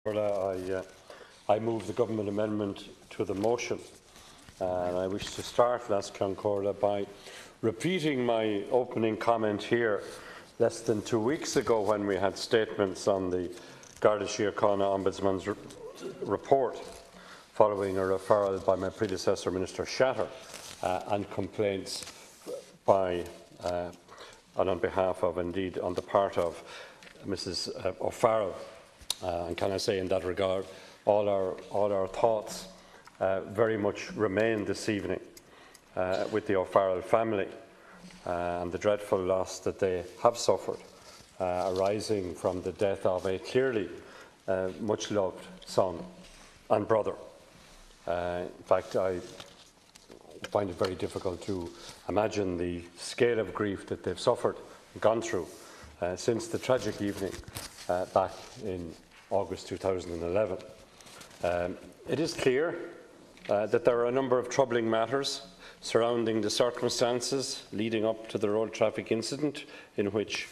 I move the government amendment to the motion, and I wish to start, Last Concorda, by repeating my opening comment here less than 2 weeks ago when we had statements on the Garda Síochána Ombudsman's report following a referral by my predecessor, Minister Shatter, and complaints by and on behalf of, indeed on the part of, Mrs O'Farrell. And can I say in that regard, all our thoughts very much remain this evening with the O'Farrell family and the dreadful loss that they have suffered arising from the death of a clearly much loved son and brother. In fact, I find it very difficult to imagine the scale of grief that they've suffered and gone through since the tragic evening back in August 2011. It is clear that there are a number of troubling matters surrounding the circumstances leading up to the road traffic incident in which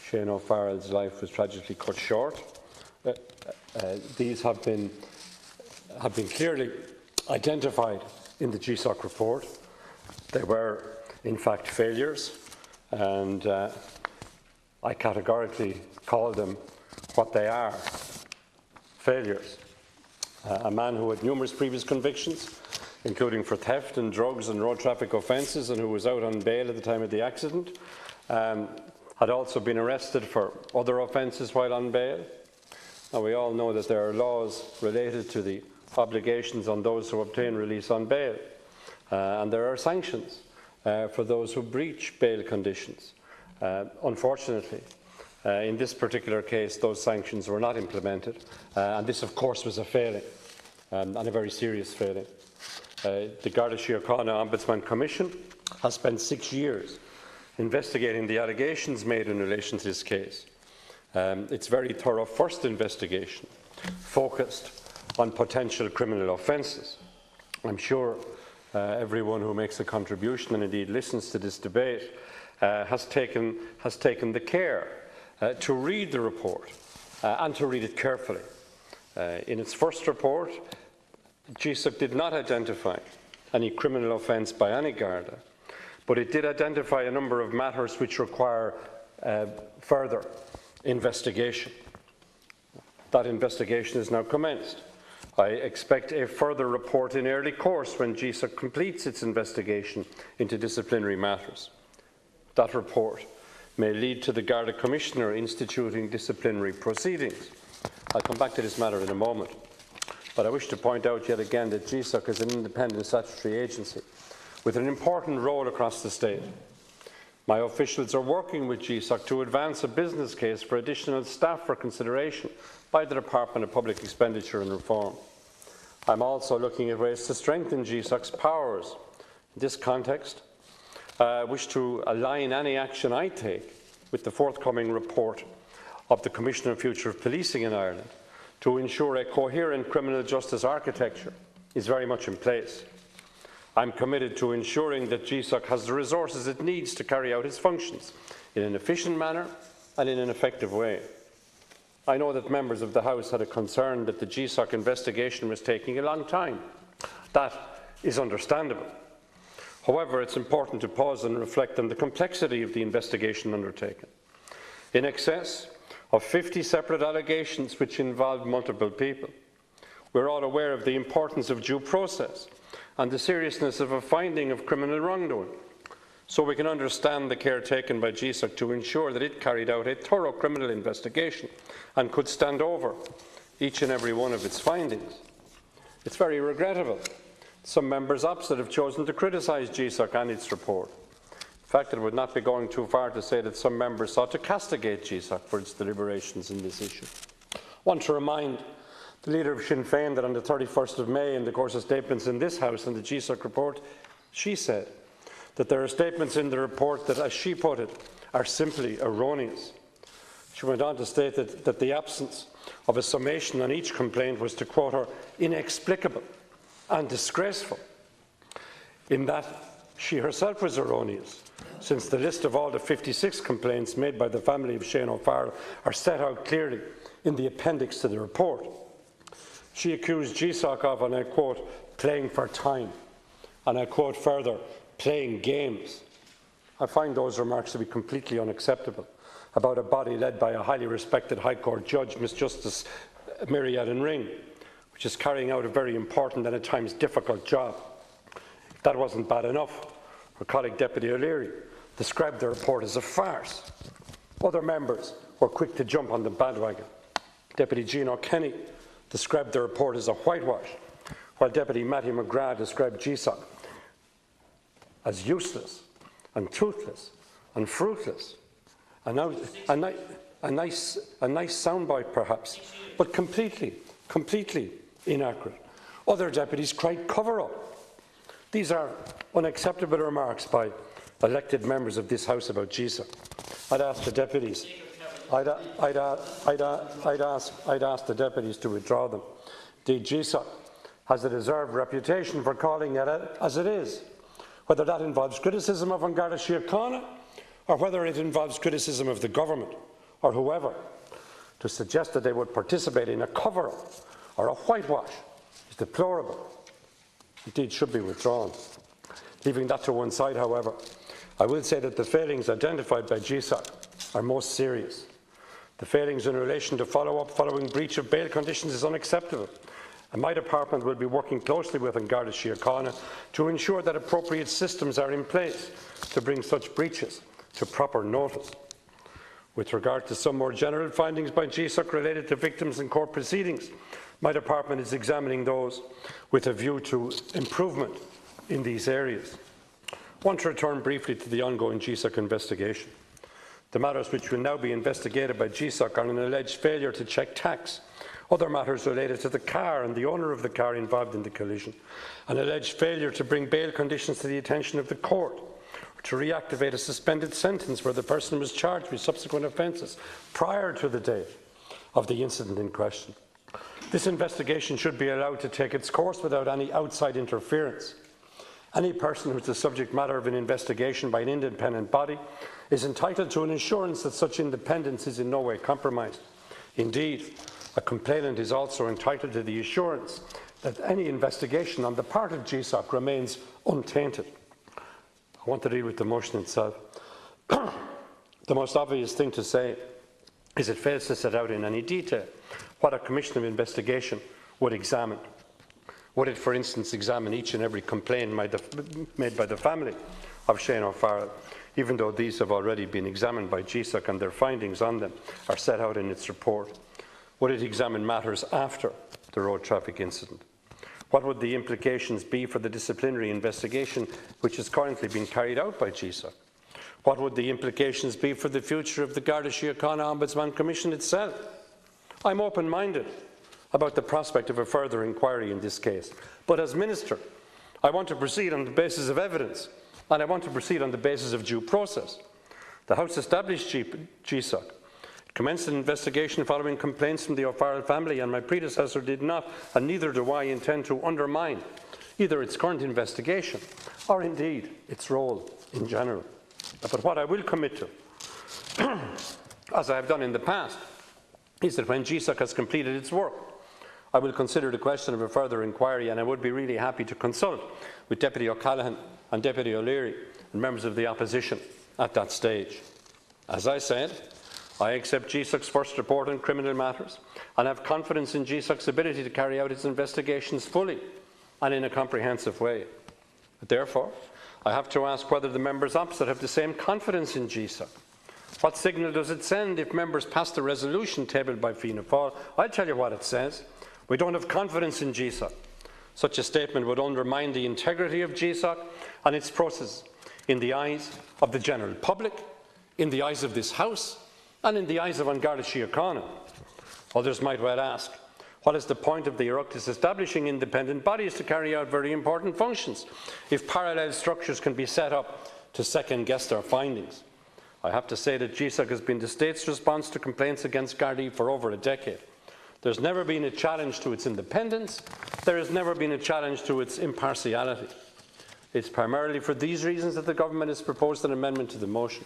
Shane O'Farrell's life was tragically cut short. These have been clearly identified in the GSOC report. They were, in fact, failures, and I categorically call them what they are: failures. A man who had numerous previous convictions, including for theft and drugs and road traffic offences, and who was out on bail at the time of the accident, had also been arrested for other offences while on bail. Now, we all know that there are laws related to the obligations on those who obtain release on bail, and there are sanctions for those who breach bail conditions. Unfortunately, in this particular case, those sanctions were not implemented, and this, of course, was a failing, and a very serious failing. The Garda Síochána Ombudsman Commission has spent 6 years investigating the allegations made in relation to this case. Its very thorough first investigation focused on potential criminal offences. I'm sure everyone who makes a contribution and indeed listens to this debate has taken the care to read the report and to read it carefully. In its first report, GSOC did not identify any criminal offence by any Garda, but it did identify a number of matters which require further investigation. That investigation is now commenced. I expect a further report in early course when GSOC completes its investigation into disciplinary matters. That report may lead to the Garda Commissioner instituting disciplinary proceedings. I'll come back to this matter in a moment, but I wish to point out yet again that GSOC is an independent statutory agency with an important role across the state. My officials are working with GSOC to advance a business case for additional staff for consideration by the Department of Public Expenditure and Reform. I'm also looking at ways to strengthen GSOC's powers. In this context, I wish to align any action I take with the forthcoming report of the Commissioner of Future of Policing in Ireland to ensure a coherent criminal justice architecture is very much in place. I'm committed to ensuring that GSOC has the resources it needs to carry out its functions in an efficient manner and in an effective way. I know that members of the House had a concern that the GSOC investigation was taking a long time. That is understandable. However, it's important to pause and reflect on the complexity of the investigation undertaken. In excess of 50 separate allegations which involved multiple people. We're all aware of the importance of due process and the seriousness of a finding of criminal wrongdoing, so we can understand the care taken by GSOC to ensure that it carried out a thorough criminal investigation and could stand over each and every one of its findings. It's very regrettable some members opposite have chosen to criticise GSOC and its report. In fact, it would not be going too far to say that some members sought to castigate GSOC for its deliberations in this issue. I want to remind the leader of Sinn Féin that on the 31st of May, in the course of statements in this House on the GSOC report, she said that there are statements in the report that, as she put it, are simply erroneous. She went on to state that the absence of a summation on each complaint was, to quote her, inexplicable and disgraceful, in that she herself was erroneous, since the list of all the 56 complaints made by the family of Shane O'Farrell are set out clearly in the appendix to the report. She accused GSOC of, and I quote, playing for time, and I quote further, playing games. I find those remarks to be completely unacceptable about a body led by a highly respected High Court judge, Miss Justice Eireann Ring, which is carrying out a very important and at times difficult job. If that wasn't bad enough, her colleague Deputy O'Leary described the report as a farce. Other members were quick to jump on the bandwagon. Deputy Jean O'Kenny described the report as a whitewash, while Deputy Matthew McGrath described GSOC as useless and toothless and fruitless. A nice soundbite perhaps, but completely inaccurate. Other deputies cried cover-up. These are unacceptable remarks by elected members of this House about GSOC. I'd ask the deputies the deputies to withdraw them. Indeed, GSOC has a deserved reputation for calling it as it is, whether that involves criticism of An Garda Síochána or whether it involves criticism of the government or whoever. To suggest that they would participate in a cover-up or a whitewash is deplorable. Indeed, should be withdrawn. Leaving that to one side, however, I will say that the failings identified by GSOC are most serious. The failings in relation to follow-up following breach of bail conditions is unacceptable, and my department will be working closely with An Garda Síochána to ensure that appropriate systems are in place to bring such breaches to proper notice. With regard to some more general findings by GSOC related to victims in court proceedings, my department is examining those with a view to improvement in these areas. I want to return briefly to the ongoing GSOC investigation. The matters which will now be investigated by GSOC are an alleged failure to check tax, other matters related to the car and the owner of the car involved in the collision, an alleged failure to bring bail conditions to the attention of the court, or to reactivate a suspended sentence where the person was charged with subsequent offences prior to the date of the incident in question. This investigation should be allowed to take its course without any outside interference. Any person who is the subject matter of an investigation by an independent body is entitled to an assurance that such independence is in no way compromised. Indeed, a complainant is also entitled to the assurance that any investigation on the part of GSOC remains untainted. I want to deal with the motion itself. The most obvious thing to say is it fails to set out in any detail what a commission of investigation would examine. Would it, for instance, examine each and every complaint made by the family of Shane O'Farrell, even though these have already been examined by GSOC and their findings on them are set out in its report? Would it examine matters after the road traffic incident? What would the implications be for the disciplinary investigation which is currently being carried out by GSOC? What would the implications be for the future of the Garda Síochána Ombudsman Commission itself? I'm open-minded about the prospect of a further inquiry in this case, but as Minister, I want to proceed on the basis of evidence, and I want to proceed on the basis of due process. The House established GSOC. It commenced an investigation following complaints from the O'Farrell family, and my predecessor did not, and neither do I, intend to undermine either its current investigation or indeed its role in general. But what I will commit to, as I have done in the past, is that when GSOC has completed its work, I will consider the question of a further inquiry, and I would be really happy to consult with Deputy O'Callaghan and Deputy O'Leary and members of the opposition at that stage. As I said, I accept GSOC's first report on criminal matters and have confidence in GSOC's ability to carry out its investigations fully and in a comprehensive way. Therefore, I have to ask whether the members opposite have the same confidence in GSOC. What signal does it send if members pass the resolution tabled by Fianna Fáil? I'll tell you what it says. We don't have confidence in GSOC. Such a statement would undermine the integrity of GSOC and its process in the eyes of the general public, in the eyes of this House, and in the eyes of An Garda Síochána. Others might well ask, what is the point of the Oireachtas establishing independent bodies to carry out very important functions if parallel structures can be set up to second-guess their findings? I have to say that GSOC has been the state's response to complaints against Gardaí for over a decade. There's never been a challenge to its independence. There has never been a challenge to its impartiality. It's primarily for these reasons that the government has proposed an amendment to the motion.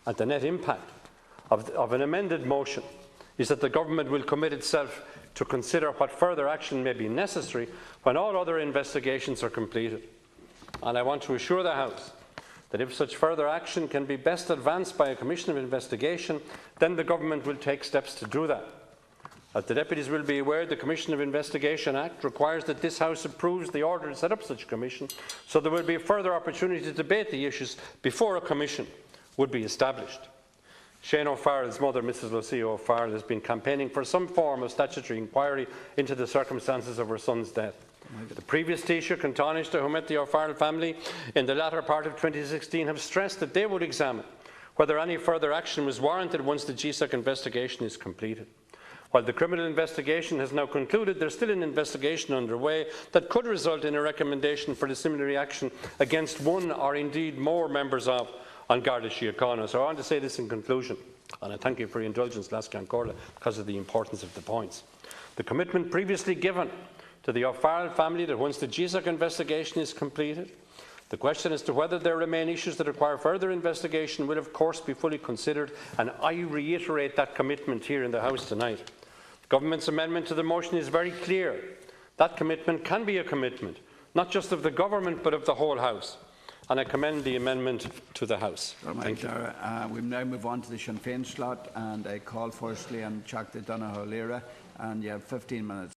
And the net impact of an amended motion is that the government will commit itself to consider what further action may be necessary when all other investigations are completed. And I want to assure the House that if such further action can be best advanced by a commission of investigation, then the Government will take steps to do that. As the deputies will be aware, the Commission of Investigation Act requires that this House approves the order to set up such a commission, so there will be a further opportunity to debate the issues before a commission would be established. Shane O'Farrell's mother, Mrs Lucia O'Farrell, has been campaigning for some form of statutory inquiry into the circumstances of her son's death. The previous Taoiseach and Taoiseach who met the O'Farrell family in the latter part of 2016 have stressed that they would examine whether any further action was warranted once the GSOC investigation is completed. While the criminal investigation has now concluded, there is still an investigation underway that could result in a recommendation for disciplinary action against one or indeed more members of An Garda Síochána. So I want to say this in conclusion, and I thank you for your indulgence, Lascan Corla, because of the importance of the points. The commitment previously given to the O'Farrell family that once the GSOC investigation is completed, the question as to whether there remain issues that require further investigation will of course be fully considered, and I reiterate that commitment here in the House tonight. The Government's amendment to the motion is very clear. That commitment can be a commitment, not just of the Government but of the whole House. And I commend the amendment to the House. Thank you. We now move on to the Sinn Féin slot, and I call firstly on Teachta Donoghue Lira, and you have 15 minutes.